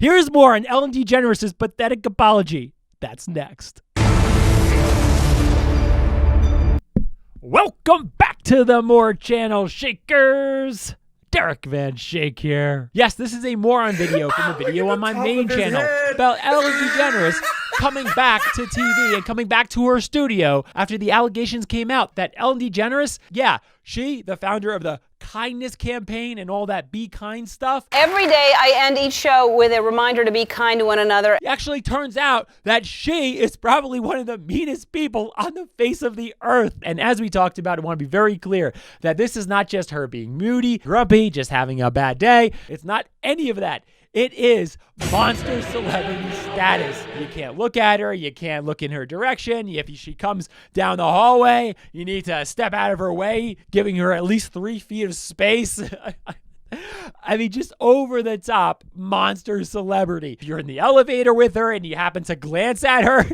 Here's more on Ellen DeGeneres' pathetic apology. That's next. Welcome back to the More Channel Shakers. Derek Van Shake here. Yes, this is a moron video from a video on my main channel about Ellen DeGeneres coming back to TV and coming back to her studio after the allegations came out that Ellen DeGeneres, yeah, she, the founder of the kindness campaign and all that be kind stuff. Every day I end each show with a reminder to be kind to one another. It actually turns out that she is probably one of the meanest people on the face of the earth. And as we talked about, I want to be very clear that this is not just her being moody, grumpy, just having a bad day. It's not any of that. It is monster celebrity status. You can't look at her. You can't look in her direction. If she comes down the hallway, you need to step out of her way, giving her at least 3 feet of space. I mean, just over the top monster celebrity. If you're in the elevator with her and you happen to glance at her,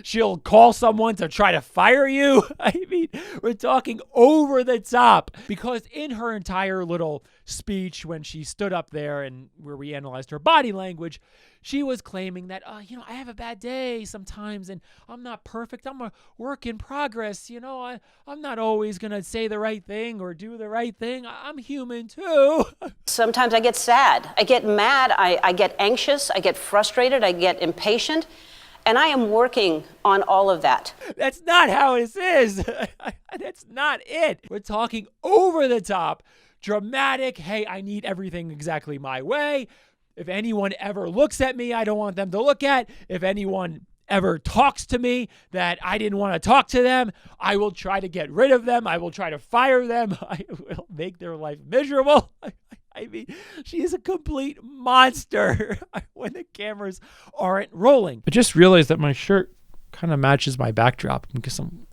she'll call someone to try to fire you. I mean, we're talking over the top, because in her entire little speech when she stood up there and where we analyzed her body language, she was claiming that, I have a bad day sometimes and I'm not perfect. I'm a work in progress. I'm not always going to say the right thing or do the right thing. I'm human too. Sometimes I get sad. I get mad. I get anxious. I get frustrated. I get impatient. And I am working on all of that. That's not how this is. That's not it. We're talking over the top, dramatic. Hey, I need everything exactly my way. If anyone ever looks at me, I don't want them to look at. If anyone ever talks to me that I didn't want to talk to them, I will try to get rid of them. I will try to fire them. I will make their life miserable. I mean, she is a complete monster when the cameras aren't rolling. I just realized that my shirt kind of matches my backdrop because I'm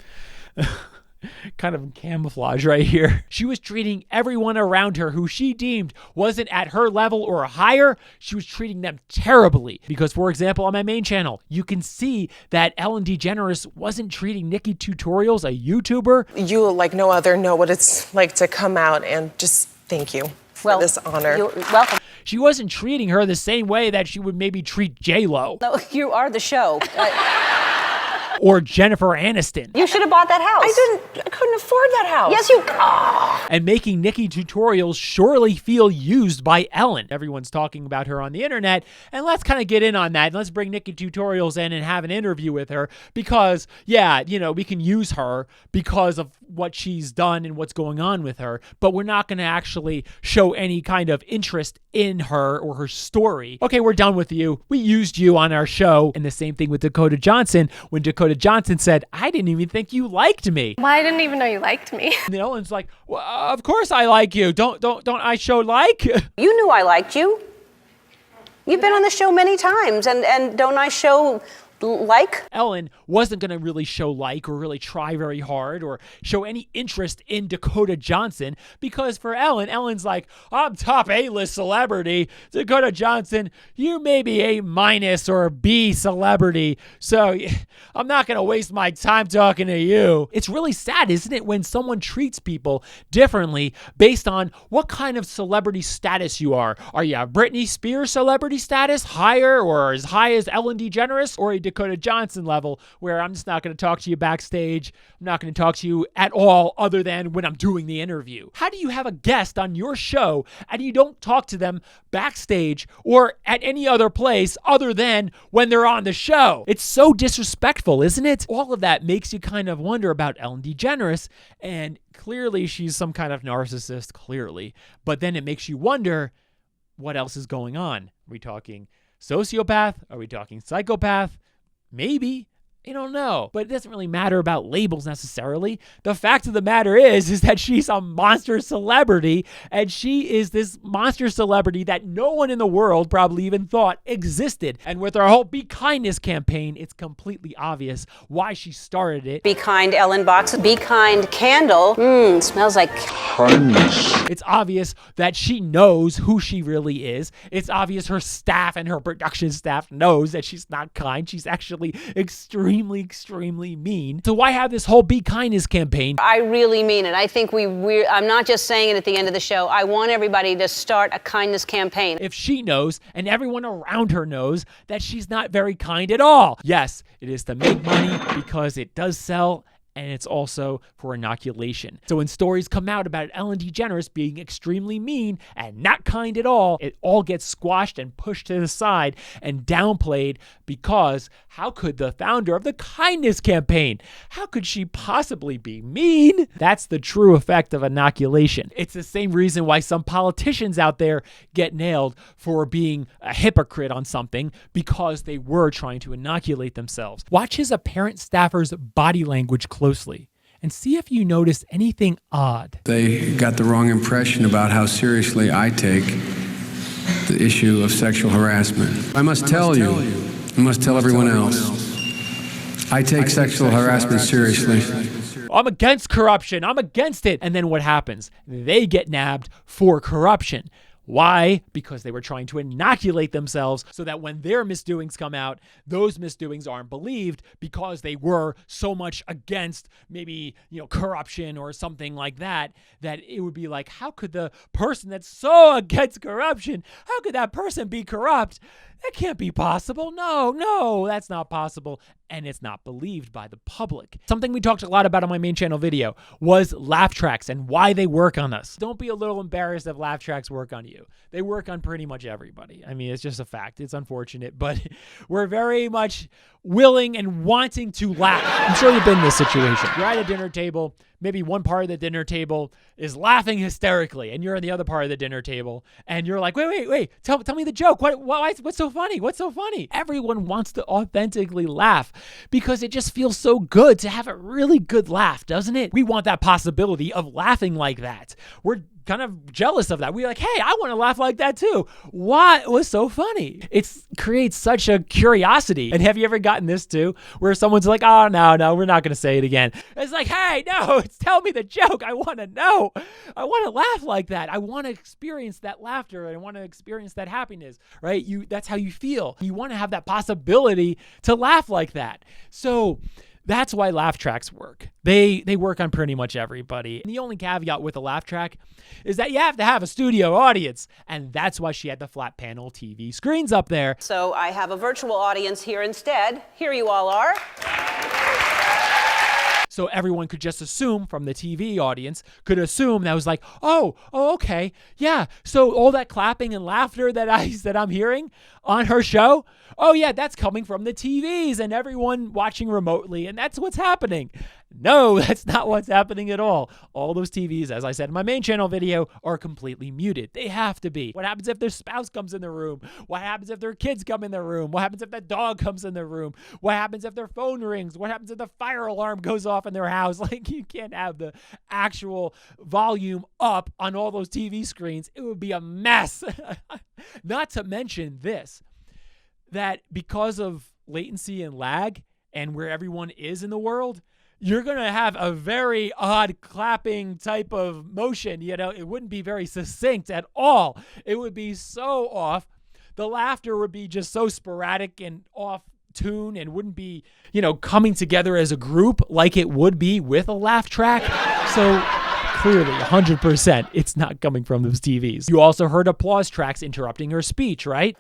kind of camouflage right here. She was treating everyone around her who she deemed wasn't at her level or higher. She was treating them terribly. Because, for example, on my main channel, you can see that Ellen DeGeneres wasn't treating Nikki Tutorials, a YouTuber. You, like no other, know what it's like to come out and just thank you for this honor. You're welcome. She wasn't treating her the same way that she would maybe treat J-Lo. No, you are the show. Or Jennifer Aniston. You should have bought that house. I couldn't afford that house. Yes, you. And making Nikki Tutorials surely feel used by Ellen. Everyone's talking about her on the internet, and let's kind of get in on that. And let's bring Nikki Tutorials in and have an interview with her because, we can use her because of what she's done and what's going on with her, but we're not going to actually show any kind of interest in her or her story. Okay, we're done with you. We used you on our show. And the same thing with Dakota Johnson when Dakota Johnson said, I didn't even think you liked me. Well, I didn't even know you liked me. And Ellen's like, well, of course I like you. Don't I show like? You knew I liked you. You've been on the show many times, and don't I show like? Ellen wasn't going to really show like or really try very hard or show any interest in Dakota Johnson because for Ellen's like, I'm top A-list celebrity. Dakota Johnson, you may be A- or a B celebrity, so I'm not going to waste my time talking to you. It's really sad, isn't it, when someone treats people differently based on what kind of celebrity status you are. Are you a Britney Spears celebrity status, higher or as high as Ellen DeGeneres, or a Dakota Johnson level where I'm just not going to talk to you backstage. I'm not going to talk to you at all other than when I'm doing the interview. How do you have a guest on your show and you don't talk to them backstage or at any other place other than when they're on the show? It's so disrespectful, isn't it? All of that makes you kind of wonder about Ellen DeGeneres, and clearly she's some kind of narcissist, clearly. But then it makes you wonder what else is going on. Are we talking sociopath? Are we talking psychopath? Maybe. I don't know. But it doesn't really matter about labels necessarily. The fact of the matter is that she's a monster celebrity, and she is this monster celebrity that no one in the world probably even thought existed. And with her whole Be Kindness campaign, it's completely obvious why she started it. Be Kind Ellen box, Be Kind candle. Smells like kindness. It's obvious that she knows who she really is. It's obvious her staff and her production staff knows that she's not kind. She's actually extremely extremely, extremely mean. So why have this whole Be Kindness campaign? I really mean it. I think I'm not just saying it at the end of the show. I want everybody to start a kindness campaign. If she knows and everyone around her knows that she's not very kind at all. Yes, it is to make money because it does sell, and it's also for inoculation. So when stories come out about Ellen DeGeneres being extremely mean and not kind at all, it all gets squashed and pushed to the side and downplayed, because how could the founder of the kindness campaign, how could she possibly be mean? That's the true effect of inoculation. It's the same reason why some politicians out there get nailed for being a hypocrite on something, because they were trying to inoculate themselves. Watch his apparent staffer's body language closely and see if you notice anything odd. They got the wrong impression about how seriously I take the issue of sexual harassment. I must tell you, I must tell everyone else, I take sexual harassment seriously. I'm against corruption. I'm against it. And then what happens? They get nabbed for corruption. Why? Because they were trying to inoculate themselves so that when their misdoings come out, those misdoings aren't believed, because they were so much against maybe, corruption or something like that, that it would be like, how could the person that's so against corruption, how could that person be corrupt? That can't be possible. No, that's not possible. And it's not believed by the public. Something we talked a lot about on my main channel video was laugh tracks and why they work on us. Don't be a little embarrassed if laugh tracks work on you. They work on pretty much everybody. I mean, it's just a fact. It's unfortunate, but we're very much willing and wanting to laugh. I'm sure you've been in this situation. You're at a dinner table. Maybe one part of the dinner table is laughing hysterically, and you're in the other part of the dinner table, and you're like, wait, tell me the joke. What's so funny? What's so funny? Everyone wants to authentically laugh because it just feels so good to have a really good laugh, doesn't it? We want that possibility of laughing like that. We're kind of jealous of that. We're like, hey, I want to laugh like that too. What was so funny? It creates such a curiosity. And have you ever gotten this too, where someone's like, oh, no, we're not going to say it again. It's like, hey, no, tell me the joke. I want to know. I want to laugh like that. I want to experience that laughter. I want to experience that happiness, right? That's how you feel. You want to have that possibility to laugh like that. So that's why laugh tracks work. They work on pretty much everybody. And the only caveat with a laugh track is that you have to have a studio audience. And that's why she had the flat panel TV screens up there. So I have a virtual audience here instead. Here you all are. So everyone could just assume, from the TV audience, could assume that was like, oh, okay, yeah. So all that clapping and laughter that I'm hearing on her show, oh yeah, that's coming from the TVs and everyone watching remotely, and that's what's happening. No, that's not what's happening at all. All those TVs, as I said in my main channel video, are completely muted. They have to be. What happens if their spouse comes in the room? What happens if their kids come in the room? What happens if that dog comes in the room? What happens if their phone rings? What happens if the fire alarm goes off in their house? Like, you can't have the actual volume up on all those TV screens. It would be a mess. Not to mention this, that because of latency and lag and where everyone is in the world, you're going to have a very odd clapping type of motion. It wouldn't be very succinct at all. It would be so off. The laughter would be just so sporadic and off tune and wouldn't be, coming together as a group like it would be with a laugh track. So clearly, 100%, it's not coming from those TVs. You also heard applause tracks interrupting her speech, right?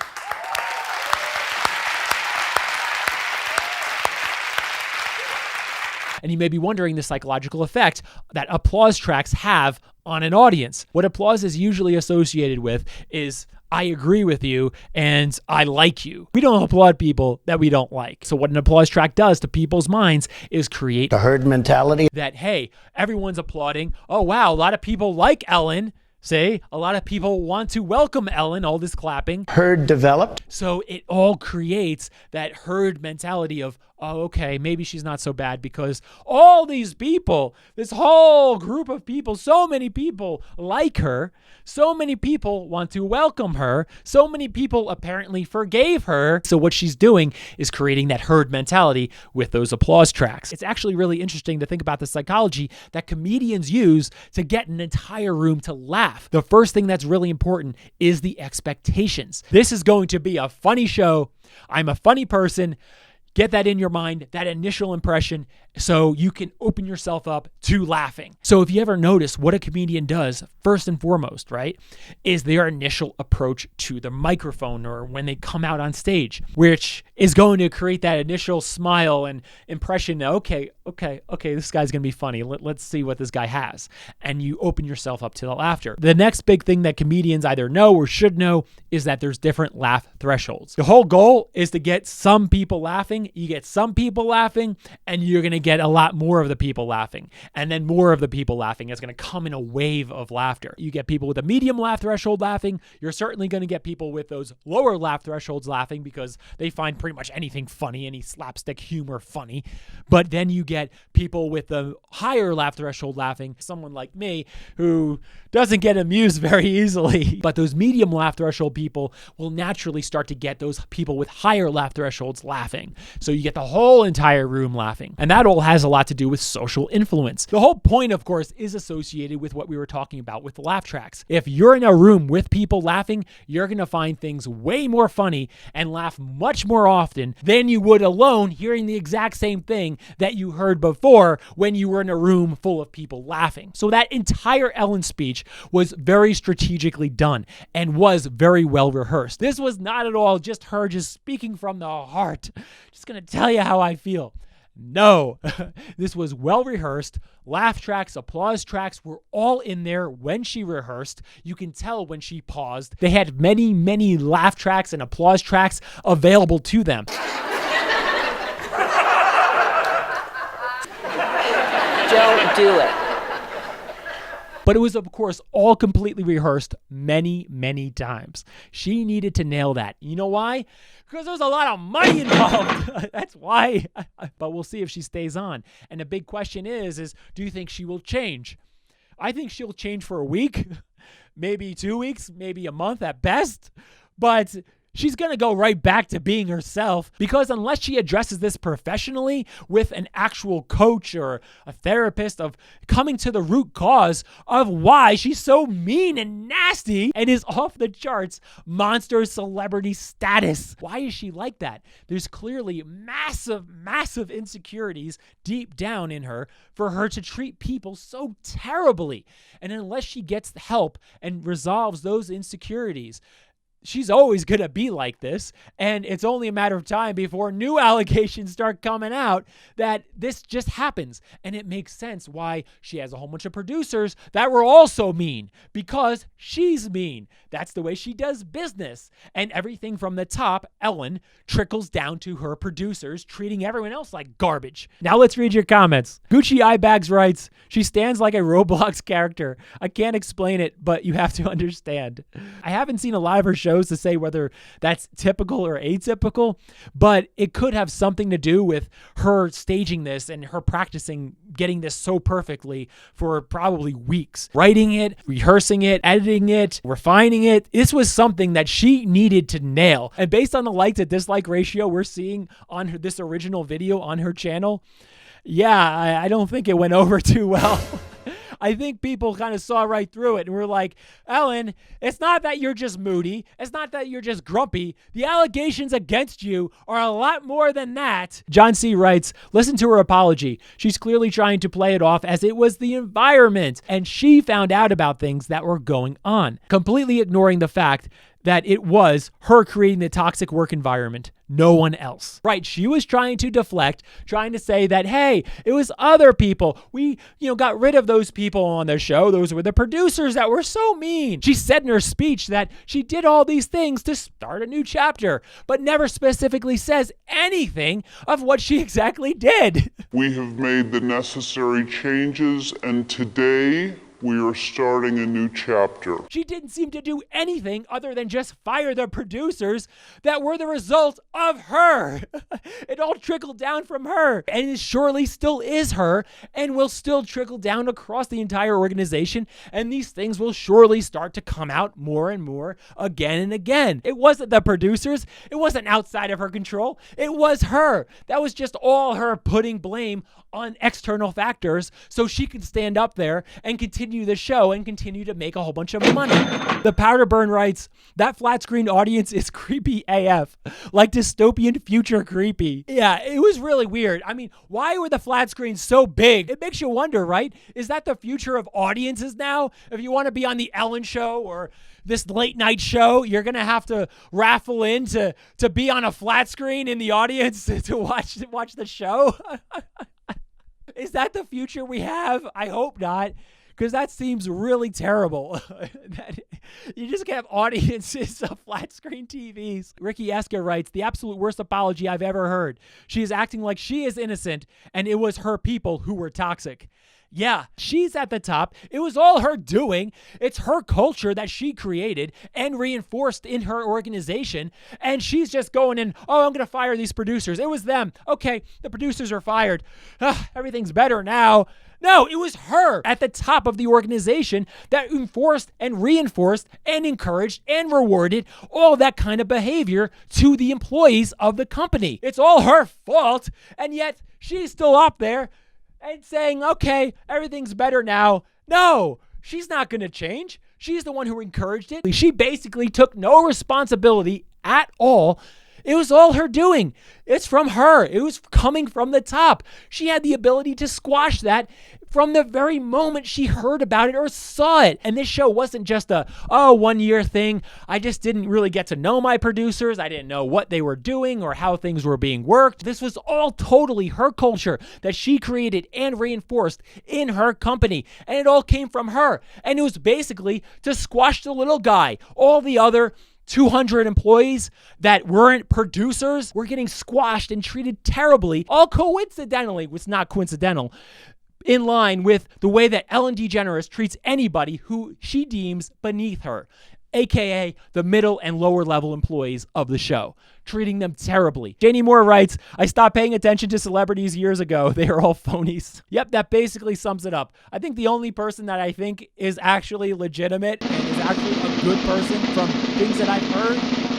And you may be wondering the psychological effect that applause tracks have on an audience. What applause is usually associated with is, I agree with you and I like you. We don't applaud people that we don't like. So what an applause track does to people's minds is create the herd mentality that, hey, everyone's applauding. Oh, wow, a lot of people like Ellen. Say, a lot of people want to welcome Ellen, all this clapping. Herd developed. So it all creates that herd mentality of, oh, okay, maybe she's not so bad because all these people, this whole group of people, so many people like her, so many people want to welcome her, so many people apparently forgave her. So what she's doing is creating that herd mentality with those applause tracks. It's actually really interesting to think about the psychology that comedians use to get an entire room to laugh. The first thing that's really important is the expectations. This is going to be a funny show. I'm a funny person. Get that in your mind, that initial impression, so you can open yourself up to laughing. So if you ever notice what a comedian does, first and foremost, right, is their initial approach to the microphone or when they come out on stage, which is going to create that initial smile and impression that, okay, this guy's going to be funny. Let's see what this guy has. And you open yourself up to the laughter. The next big thing that comedians either know or should know is that there's different laugh thresholds. The whole goal is to get some people laughing. You get some people laughing, and you're going to get a lot more of the people laughing. And then more of the people laughing is going to come in a wave of laughter. You get people with a medium laugh threshold laughing. You're certainly going to get people with those lower laugh thresholds laughing because they find pretty much anything funny, any slapstick humor funny. But then you get people with the higher laugh threshold laughing, someone like me who doesn't get amused very easily. But those medium laugh threshold people will naturally start to get those people with higher laugh thresholds laughing. So you get the whole entire room laughing. And that all has a lot to do with social influence. The whole point, of course, is associated with what we were talking about with the laugh tracks. If you're in a room with people laughing, you're going to find things way more funny and laugh much more often than you would alone hearing the exact same thing that you heard before when you were in a room full of people laughing. So that entire Ellen speech was very strategically done and was very well rehearsed. This was not at all just her just speaking from the heart. Just going to tell you how I feel. No, this was well rehearsed. Laugh tracks, applause tracks were all in there when she rehearsed. You can tell when she paused. They had many, many laugh tracks and applause tracks available to them. Don't do it. But it was, of course, all completely rehearsed many, many times. She needed to nail that. You know why? Because there's a lot of money involved. That's why. But we'll see if she stays on. And the big question is do you think she will change? I think she'll change for a week, maybe 2 weeks, maybe a month at best. But she's going to go right back to being herself, because unless she addresses this professionally with an actual coach or a therapist of coming to the root cause of why she's so mean and nasty and is off the charts monster celebrity status. Why is she like that? There's clearly massive, massive insecurities deep down in her for her to treat people so terribly. And unless she gets help and resolves those insecurities, she's always going to be like this, and it's only a matter of time before new allegations start coming out that this just happens. And it makes sense why she has a whole bunch of producers that were also mean, because she's mean. That's the way she does business. And everything from the top, Ellen, trickles down to her producers, treating everyone else like garbage. Now let's read your comments. Gucci Eyebags writes, she stands like a Roblox character. I can't explain it, but you have to understand. I haven't seen a live or shows to say whether that's typical or atypical, but it could have something to do with her staging this and her practicing getting this so perfectly for probably weeks. Writing it, rehearsing it, editing it, refining it. This was something that she needed to nail. And based on the like to dislike ratio we're seeing on this original video on her channel, yeah, I don't think it went over too well. I think people kind of saw right through it and were like, Ellen, it's not that you're just moody. It's not that you're just grumpy. The allegations against you are a lot more than that. John C. writes, listen to her apology. She's clearly trying to play it off as it was the environment, and she found out about things that were going on, completely ignoring the fact that it was her creating the toxic work environment, no one else. Right, she was trying to deflect, trying to say that, hey, it was other people. We, got rid of those people on the show. Those were the producers that were so mean. She said in her speech that she did all these things to start a new chapter, but never specifically says anything of what she exactly did. We have made the necessary changes, and today we are starting a new chapter. She didn't seem to do anything other than just fire the producers that were the result of her. It all trickled down from her, and it surely still is her, and will still trickle down across the entire organization, and these things will surely start to come out more and more again and again. It wasn't the producers. It wasn't outside of her control. It was her. That was just all her putting blame on external factors so she could stand up there and continue continue the show and continue to make a whole bunch of money. The Powder Burn writes, that flat screen audience is creepy AF, like dystopian future creepy. Yeah, it was really weird. I mean, why were the flat screens so big? It makes you wonder, right? Is that the future of audiences now? If you want to be on the Ellen show or this late night show, you're going to have to raffle in to be on a flat screen in the audience to watch the show. Is that the future we have? I hope not, because that seems really terrible. You just have audiences of flat screen TVs. Ricky Eska writes, the absolute worst apology I've ever heard. She is acting like she is innocent and it was her people who were toxic. Yeah, she's at the top. It was all her doing. It's her culture that she created and reinforced in her organization. And she's just going in, oh, I'm going to fire these producers. It was them. Okay, the producers are fired. Everything's better now. No, it was her at the top of the organization that enforced and reinforced and encouraged and rewarded all that kind of behavior to the employees of the company. It's all her fault. And yet she's still up there and saying, okay, everything's better now. No, she's not going to change. She's the one who encouraged it. She basically took no responsibility at all. It was all her doing. It's from her. It was coming from the top. She had the ability to squash that from the very moment she heard about it or saw it. And this show wasn't just a 1 year thing. I just didn't really get to know my producers. I didn't know what they were doing or how things were being worked. This was all totally her culture that she created and reinforced in her company. And it all came from her. And it was basically to squash the little guy. All the other 200 employees that weren't producers were getting squashed and treated terribly, all coincidentally, it's not coincidental, in line with the way that Ellen DeGeneres treats anybody who she deems beneath her, aka the middle and lower level employees of the show, treating them terribly. Janie Moore writes, I stopped paying attention to celebrities years ago. They are all phonies. Yep, that basically sums it up. I think the only person that I think is actually legitimate and is actually a good person from things that I've heard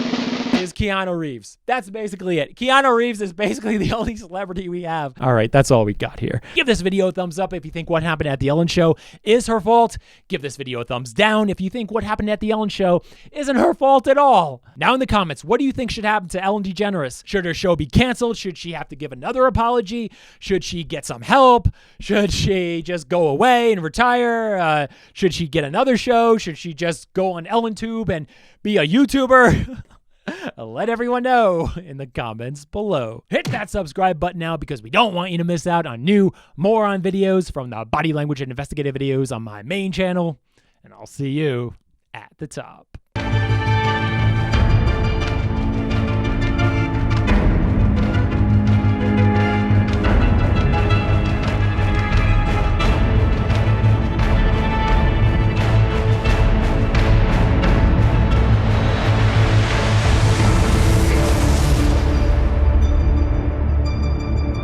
is Keanu Reeves. That's basically it. Keanu Reeves is basically the only celebrity we have. All right, that's all we got here. Give this video a thumbs up if you think what happened at The Ellen Show is her fault. Give this video a thumbs down if you think what happened at The Ellen Show isn't her fault at all. Now in the comments, what do you think should happen to Ellen DeGeneres? Should her show be canceled? Should she have to give another apology? Should she get some help? Should she just go away and retire? Should she get another show? Should she just go on EllenTube and be a YouTuber? Let everyone know in the comments below. Hit that subscribe button now because we don't want you to miss out on new moron videos from the body language and investigative videos on my main channel. And I'll see you at the top.